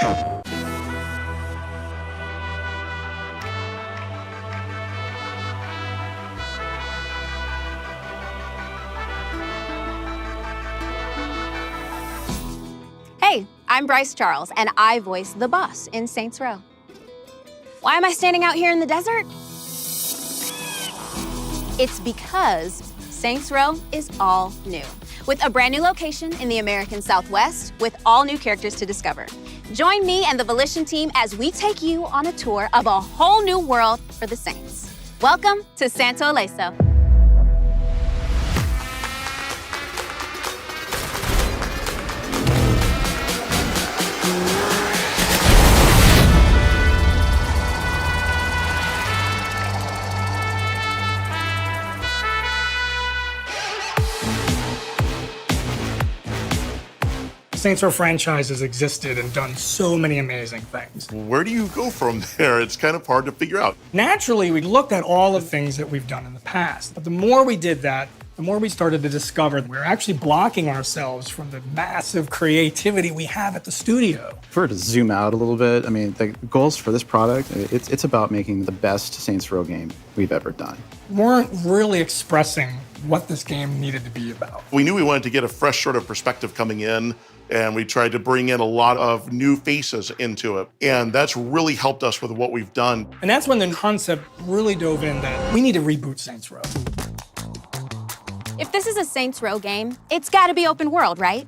Hey, I'm Bryce Charles, and I voice the boss in Saints Row. Why am I standing out here in the desert? It's because Saints Row is all new, with a brand new location in the American Southwest with all new characters to discover. Join me and the Volition team as we take you on a tour of a whole new world for the Saints. Welcome to Santo Ileso. Saints Row franchise has existed and done so many amazing things. Where do you go from there? It's kind of hard to figure out. Naturally, we looked at all the things that we've done in the past. But the more we did that, the more we started to discover we're actually blocking ourselves from the massive creativity we have at the studio. If we were to zoom out a little bit, I mean, the goals for this product, it's about making the best Saints Row game we've ever done. We weren't really expressing what this game needed to be about. We knew we wanted to get a fresh sort of perspective coming in, and we tried to bring in a lot of new faces into it. And that's really helped us with what we've done. And that's when the concept really dove in that we need to reboot Saints Row. If this is a Saints Row game, it's gotta be open world, right?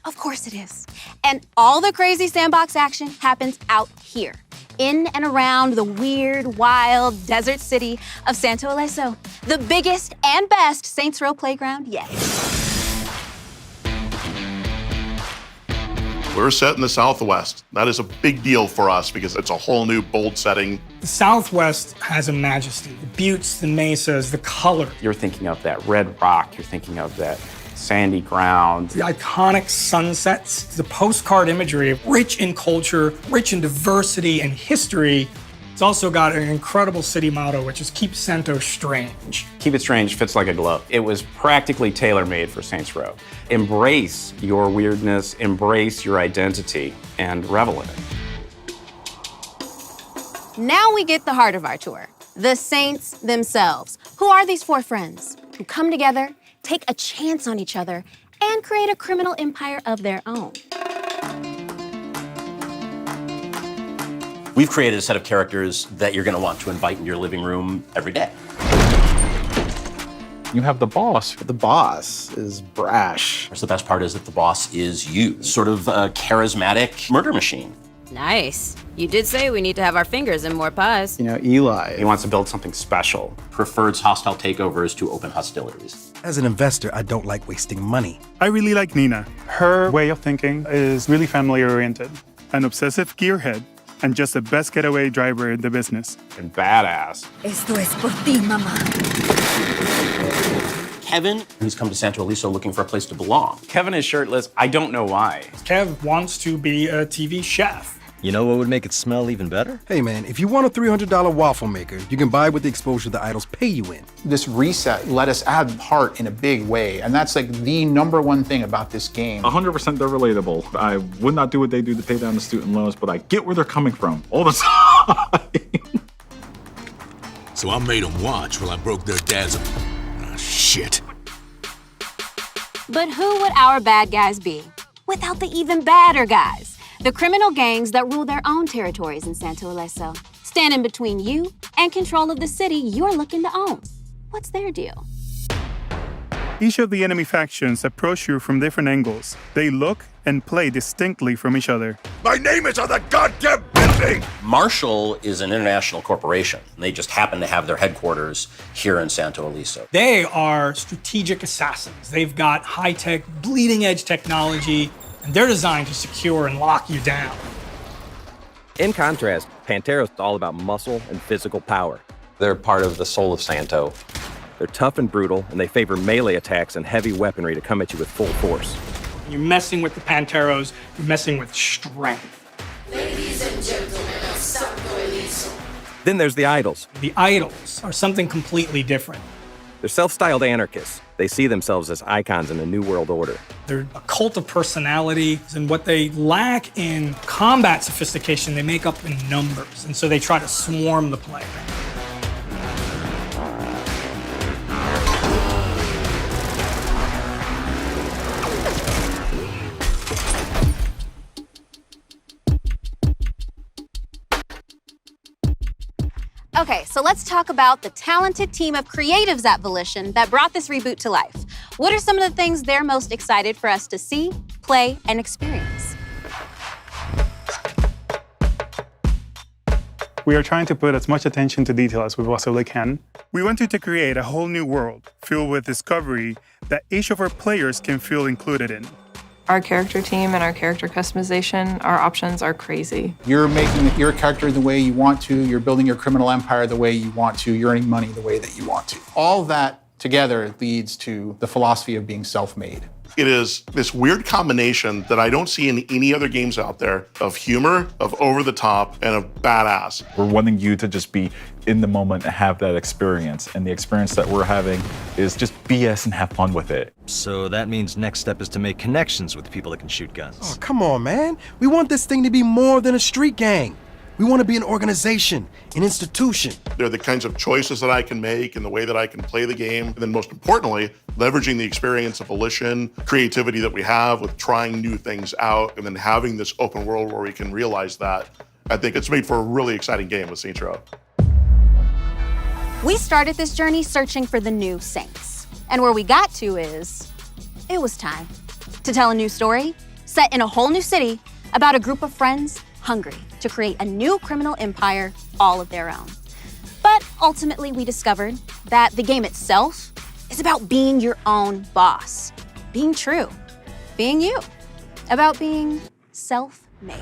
Of course it is. And all the crazy sandbox action happens out here, in and around the weird, wild desert city of Santo Ileso, the biggest and best Saints Row playground yet. We're set in the Southwest. That is a big deal for us because it's a whole new, bold setting. The Southwest has a majesty, the buttes, the mesas, the color. You're thinking of that red rock, you're thinking of that sandy ground. The iconic sunsets, the postcard imagery, rich in culture, rich in diversity and history. It's also got an incredible city motto, which is keep Santo strange. Keep it strange fits like a glove. It was practically tailor-made for Saints Row. Embrace your weirdness, embrace your identity, and revel in it. Now we get the heart of our tour, the Saints themselves. Who are these four friends who come together, take a chance on each other, and create a criminal empire of their own? We've created a set of characters that you're gonna want to invite in your living room every day. You have the boss. The boss is brash. The best part is that the boss is you, sort of a charismatic murder machine. Nice. You did say we need to have our fingers in more pies. You know, Eli. He wants to build something special. Prefers hostile takeovers to open hostilities. As an investor, I don't like wasting money. I really like Nina. Her way of thinking is really family-oriented. An obsessive gearhead, and just the best getaway driver in the business. And badass. Esto es por ti, mamá. Kevin, who's come to Santo Ileso looking for a place to belong. Kevin is shirtless. I don't know why. Kev wants to be a TV chef. You know what would make it smell even better? Hey man, if you want a $300 waffle maker, you can buy with the exposure the idols pay you in. This reset let us add heart in a big way, and that's like the #1 thing about this game. 100% they're relatable. I would not do what they do to pay down the student loans, but I get where they're coming from all the time. So I made them watch while I broke their dad's... shit. But who would our bad guys be without the even badder guys? The criminal gangs that rule their own territories in Santo Ileso, standing between you and control of the city you're looking to own. What's their deal? Each of the enemy factions approach you from different angles. They look and play distinctly from each other. My name is on the goddamn building! Marshall is an international corporation. They just happen to have their headquarters here in Santo Ileso. They are strategic assassins. They've got high-tech, bleeding-edge technology, and they're designed to secure and lock you down. In contrast, Pantero's all about muscle and physical power. They're part of the soul of Santo. They're tough and brutal, and they favor melee attacks and heavy weaponry to come at you with full force. You're messing with the Panteros, you're messing with strength. Ladies and gentlemen of Santo Ileso. Then there's the idols. The idols are something completely different. They're self-styled anarchists. They see themselves as icons in a new world order. They're a cult of personality, and what they lack in combat sophistication, they make up in numbers, and so they try to swarm the player. Okay, so let's talk about the talented team of creatives at Volition that brought this reboot to life. What are some of the things they're most excited for us to see, play, and experience? We are trying to put as much attention to detail as we possibly can. We wanted to create a whole new world filled with discovery that each of our players can feel included in. Our character team and our character customization, our options are crazy. You're making your character the way you want to, you're building your criminal empire the way you want to, you're earning money the way that you want to. All that together leads to the philosophy of being self-made. It is this weird combination that I don't see in any other games out there of humor, of over the top, and of badass. We're wanting you to just be in the moment and have that experience. And the experience that we're having is just BS and have fun with it. So that means next step is to make connections with the people that can shoot guns. Oh, come on, man. We want this thing to be more than a street gang. We want to be an organization, an institution. They're the kinds of choices that I can make and the way that I can play the game. And then most importantly, leveraging the experience of Volition, creativity that we have with trying new things out, and then having this open world where we can realize that. I think it's made for a really exciting game with Saints Row. We started this journey searching for the new Saints. And where we got to is, it was time to tell a new story set in a whole new city about a group of friends hungry to create a new criminal empire all of their own. But ultimately, we discovered that the game itself is about being your own boss, being true, being you, about being self-made.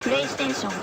PlayStation